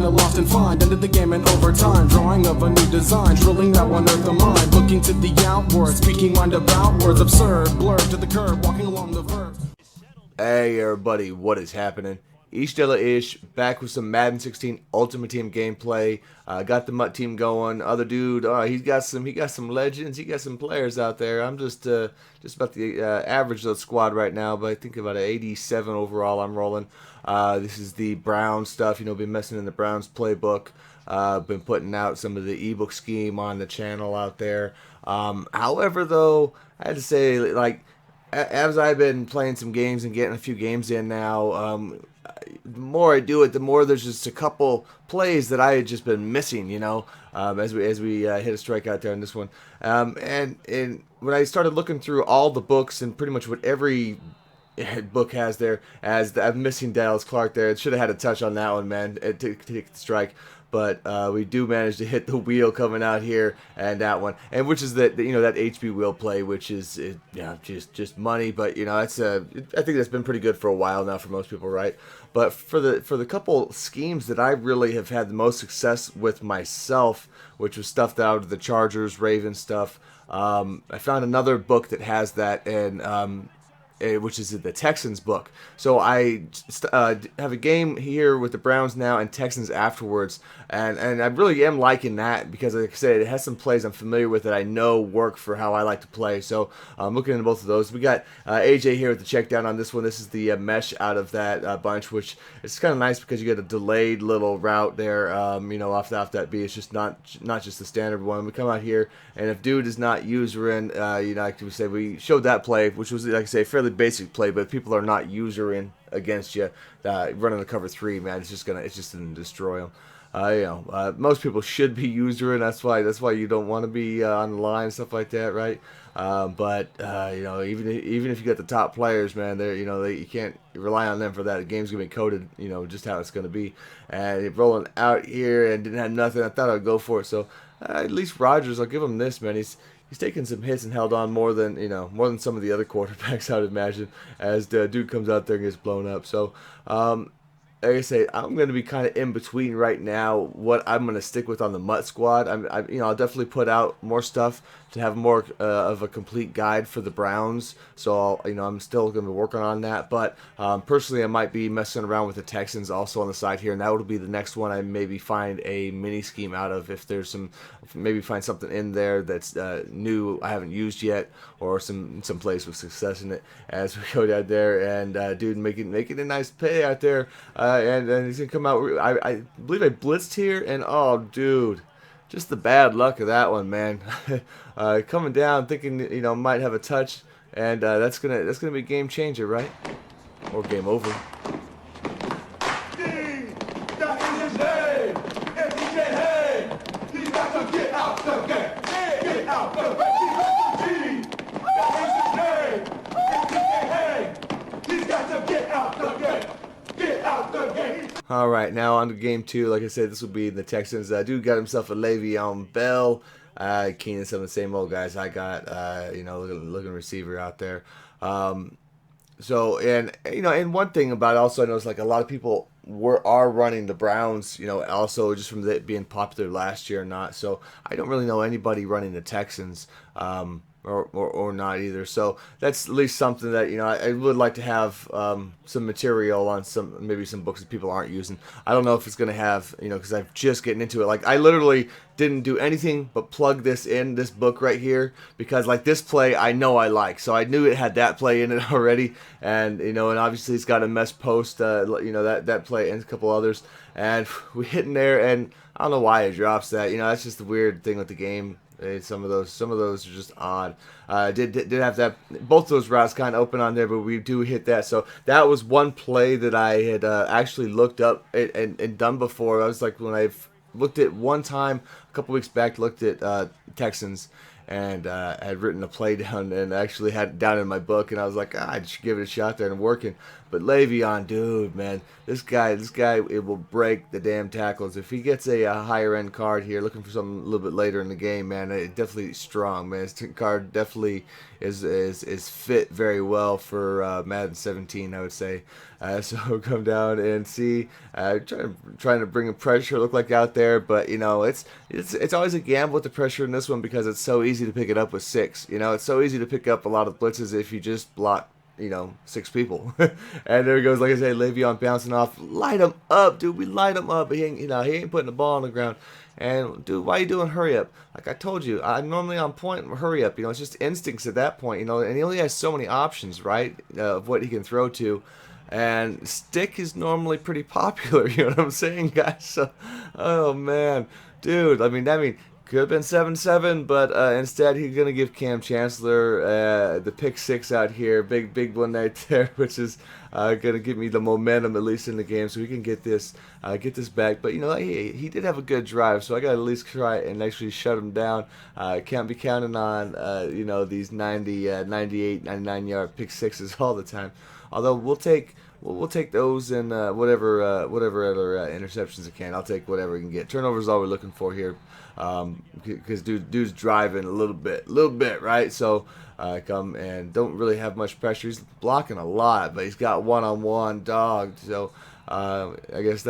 kinda lost and find. Ended the game in overtime, drawing of a new design, drilling that one earth of mine. Looking to the outward, speaking mind about words absurd, blurred to the curb, walking along the verge. Hey everybody, what is happening? Ish back with some Madden 16 Ultimate Team gameplay. Got the Mutt team going. Other dude, he got some legends. He got some players out there. I'm just about the average of the squad right now, but I think about an 87 overall. I'm rolling. This is the Browns stuff. Been messing in the Browns playbook. Been putting out some of the ebook scheme on the channel out there. However, though, I had to say, like, as I've been playing some games and getting a few games in now, the more I do it, the more there's just a couple plays that I had just been missing, as we hit a strike out there on this one. And when I started looking through all the books and pretty much what every book has there, I'm missing Dallas Clark there. It should have had a touch on that one, man, to take the strike. But we do manage to hit the wheel coming out here, and that one, and which is that HB wheel play, which is just money. But that's I think that's been pretty good for a while now for most people, right? But for the couple schemes that I really have had the most success with myself, which was stuff out of the Chargers, Ravens stuff, I found another book that has that, and which is the Texans book. So I have a game here with the Browns now and Texans afterwards, and I really am liking that because, like I said, it has some plays I'm familiar with that I know work for how I like to play. So I'm looking into both of those. We got AJ here with the check down on this one. This is the mesh out of that bunch, which is kind of nice because you get a delayed little route there, off that B. It's just not just the standard one. We come out here, and if dude is not usering, like we say, we showed that play, which was, like I say, fairly basic play, but if people are not usering against you, running the cover 3, man, it's just gonna destroy them. Most people should be usering. That's why you don't want to be on the line and stuff like that, right? But even if you got the top players, man, you can't rely on them for that. The game's gonna be coded, just how it's gonna be. And rolling out here and didn't have nothing. I thought I'd go for it. So at least Rodgers, I'll give him this, man. He's taken some hits and held on more than some of the other quarterbacks, I would imagine, as the dude comes out there and gets blown up. So, like I say, I'm going to be kind of in between right now what I'm going to stick with on the Mutt squad. I'll definitely put out more stuff to have more of a complete guide for the Browns. So I'm still going to be working on that. But personally, I might be messing around with the Texans also on the side here, and that would be the next one I maybe find a mini scheme out of if there's maybe find something in there that's new I haven't used yet, or some plays with success in it as we go down there and dude making a nice pay out there. And he's gonna come out. I believe I blitzed here, and oh, dude, just the bad luck of that one, man. Coming down, thinking might have a touch, and that's gonna be a game changer, right? Or game over. All right, now on to game 2. Like I said, this will be the Texans. Dude got himself a Le'Veon Bell. Keenan, some of the same old guys I got. Looking receiver out there. So and one thing about it also, I noticed like a lot of people are running the Browns. Also just from it being popular last year or not. So I don't really know anybody running the Texans. Or not either. So that's at least something that I would like to have some material on maybe some books that people aren't using. I don't know if it's gonna have because I'm just getting into it. Like I literally didn't do anything but plug this book right here because like this play I know I like, so I knew it had that play in it already, and and obviously it's got a mesh post, that play and a couple others, and we hit in there, and I don't know why it drops that. That's just the weird thing with the game. Some of those are just odd. Did have that, both those routes kind of open on there, but we do hit that. So that was one play that I had actually looked up and done before. I was like, when I looked at one time a couple weeks back, looked at Texans, and had written a play down and actually had it down in my book, and I was like, I should give it a shot there and working. But Le'Veon, dude, man, this guy, it will break the damn tackles. If he gets a higher end card here, looking for something a little bit later in the game, man, it definitely strong, man. His card definitely is fit very well for Madden 17, I would say. So come down and see, trying to bring a pressure look like out there, but you know it's always a gamble with the pressure in this one because it's so easy to pick it up with 6. You know, it's so easy to pick up a lot of blitzes if you just block, you know, 6 people. And there he goes, like I say, Le'Veon bouncing off. Light him up, dude. We light him up. He ain't putting the ball on the ground. And dude, why are you doing hurry up? Like I told you, I'm normally on point. Hurry up. You know, it's just instincts at that point. You know, and he only has so many options, right, of what he can throw to. And stick is normally pretty popular. You know what I'm saying, guys? So, oh man, dude. I mean, could have been 7-7, but instead he's gonna give Cam Chancellor the pick 6 out here, big one right there, which is gonna give me the momentum at least in the game, so we can get this back. But you know, he did have a good drive, so I gotta at least try and actually shut him down. Can't be counting on you know, these 90, 98, 99 yard pick 6s all the time. Although we'll take those and whatever other interceptions I can. I'll take whatever we can get. Turnovers is all we're looking for here, because dude's driving a little bit, right? So come and don't really have much pressure. He's blocking a lot, but he's got one-on-one dog. So I guess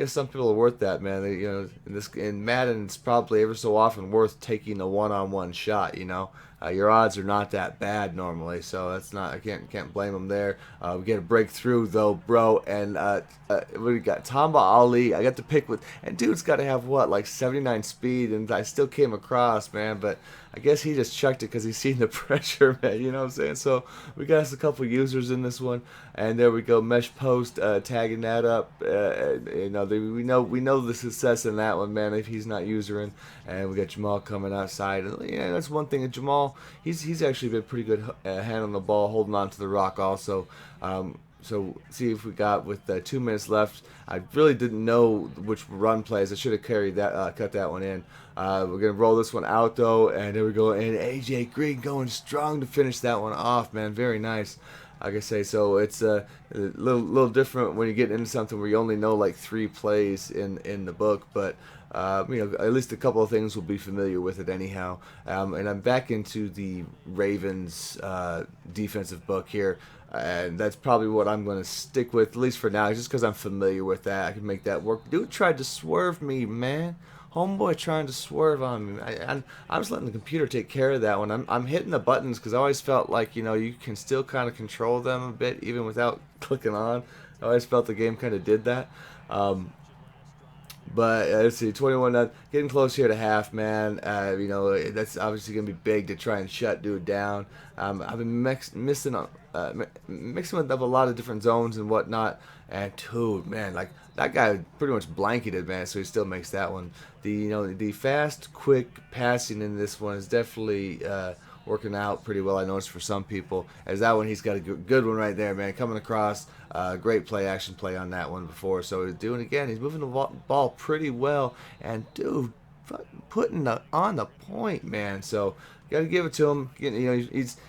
some people are worth that, man. They, you know, in Madden, it's probably ever so often worth taking a one-on-one shot. You know, your odds are not that bad normally, so that's not. I can't blame them there. We get a breakthrough though, bro, and we got Tamba Ali. I got to pick with, and dude's got to have what, like 79 speed, and I still came across, man, but I guess he just chucked it because he's seen the pressure, man. You know what I'm saying? So we got us a couple users in this one, and there we go. Mesh post tagging that up. You know, we know the success in that one, man. If he's not usering, and we got Jamal coming outside, and yeah, that's one thing. And Jamal, he's actually been pretty good handling the ball, holding on to the rock also. So see if we got with 2 minutes left. I really didn't know which run plays. I should have carried that, cut that one in. We're gonna roll this one out though, and there we go. And AJ Green going strong to finish that one off, man. Very nice. Like I say, so it's a little different when you get into something where you only know like 3 plays in the book, but you know, at least a couple of things we'll be familiar with it anyhow. And I'm back into the Ravens defensive book here. And that's probably what I'm going to stick with, at least for now, just because I'm familiar with that. I can make that work. Dude tried to swerve me, man. Homeboy trying to swerve on me. I was letting the computer take care of that one. I'm hitting the buttons because I always felt like, you know, you can still kind of control them a bit even without clicking on. I always felt the game kind of did that. But let's see, 21, getting close here to half, man. You know, that's obviously going to be big to try and shut dude down. I've been mixing with up a lot of different zones and whatnot. And dude, man, like that guy pretty much blanketed, man. So he still makes that one. The fast, quick passing in this one is definitely working out pretty well. I noticed for some people, as that one he's got a good one right there, man. Coming across, great action play on that one before. So he's doing it again. He's moving the ball pretty well, and dude, putting on the point, man. So got to give it to him. You know,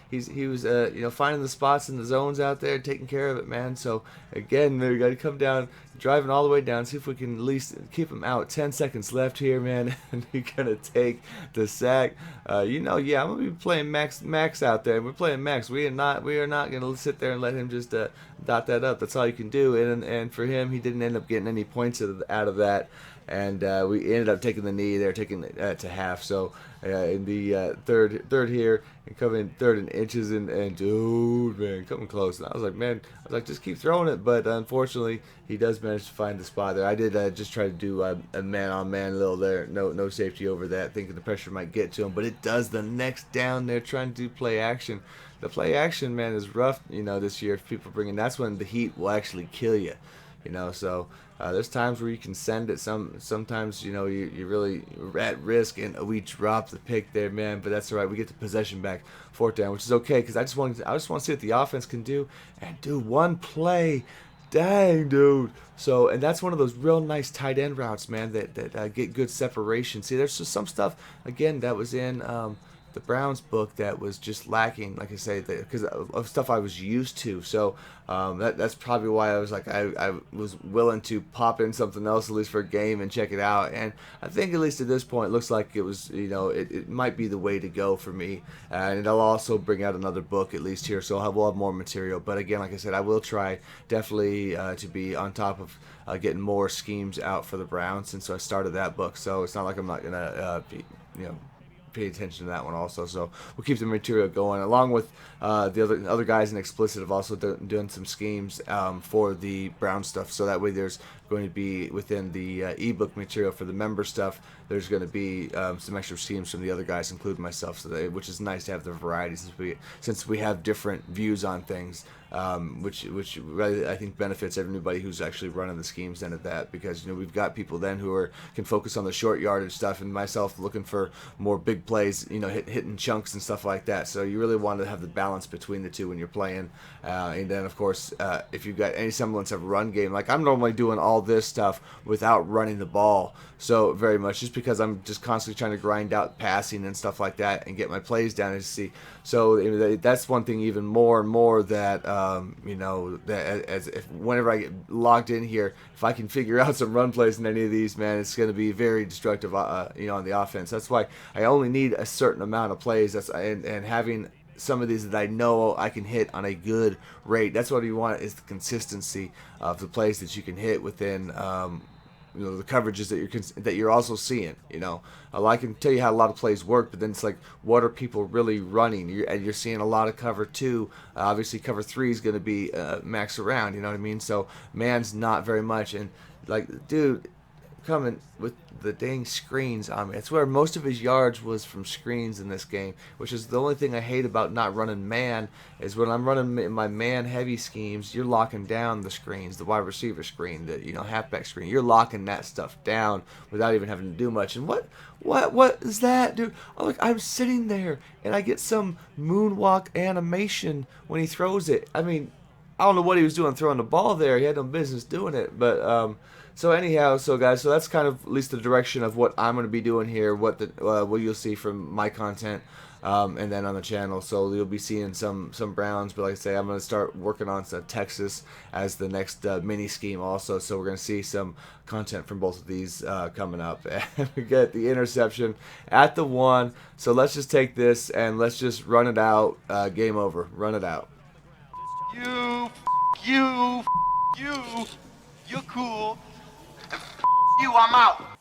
he was you know, finding the spots in the zones out there, taking care of it, man. So again, we got to come down, driving all the way down, see if we can at least keep him out. 10 seconds left here, man, and we're gonna take the sack. You know, yeah, I'm gonna be playing Max out there. We're playing Max. We are not gonna sit there and let him just dot that up. That's all you can do. And for him, he didn't end up getting any points out of that. And we ended up taking the knee there, taking it to half. So in the third here, and coming third in inches, and dude, man, coming close. And I was like, just keep throwing it. But unfortunately, he does manage to find the spot there. I did just try to do a man-on-man little there, no safety over that, thinking the pressure might get to him. But it does the next down there, trying to do play action. The play action, man, is rough, you know, this year. If people bring in, that's when the heat will actually kill you. You know, so there's times where you can send it. Sometimes, you know, you're really at risk, and we drop the pick there, man. But that's all right. We get the possession back, 4th down, which is okay because I just want to see what the offense can do. And do one play, dang, dude. So, and that's one of those real nice tight end routes, man, that get good separation. See, there's just some stuff again that was in the Browns book that was just lacking, like I say, because of stuff I was used to. So that's probably why I was like, I was willing to pop in something else at least for a game and check it out. And I think at least at this point, it looks like it was, it might be the way to go for me. And it'll also bring out another book at least here, so we'll have more material. But again, like I said, I will try definitely to be on top of getting more schemes out for the Browns since I started that book. So it's not like I'm not gonna pay attention to that one also. So we'll keep the material going along with the other guys in Explicit have also done some schemes for the Brown stuff. So that way there's going to be within the ebook material for the member stuff. There's going to be some extra schemes from the other guys, including myself, so which is nice to have the variety since we have different views on things, which really I think benefits everybody who's actually running the schemes then at that, because we've got people then who can focus on the short yardage stuff, and myself looking for more big plays, hitting chunks and stuff like that. So you really want to have the balance between the two when you're playing, and then of course if you've got any semblance of run game, like I'm normally doing all this stuff without running the ball, so very much just because I'm just constantly trying to grind out passing and stuff like that and get my plays down and see. So that's one thing even more and more that that if whenever I get logged in here, if I can figure out some run plays in any of these, man, it's going to be very destructive on the offense. That's why I only need a certain amount of plays. And having some of these that I know I can hit on a good rate. That's what you want, is the consistency of the plays that you can hit within the coverages that you're also seeing. I can tell you how a lot of plays work, but then it's like, what are people really running? You're seeing a lot of cover 2. Obviously, cover 3 is going to be max around. You know what I mean? So man's not very much, and like, dude, coming with the dang screens on me. That's where most of his yards was, from screens in this game, which is the only thing I hate about not running man, is when I'm running my man heavy schemes, you're locking down the screens, the wide receiver screen, the halfback screen. You're locking that stuff down without even having to do much. And what is that, dude? I'm sitting there and I get some moonwalk animation when he throws it. I mean, I don't know what he was doing throwing the ball there. He had no business doing it. But so anyhow, guys, so that's kind of at least the direction of what I'm going to be doing here, what you'll see from my content, and then on the channel. So you'll be seeing some Browns, but like I say, I'm going to start working on some Texas as the next mini scheme also. So we're going to see some content from both of these coming up. And we get the interception at the 1. So let's just take this and let's just run it out. Game over. Run it out. You're cool. And you, I'm out.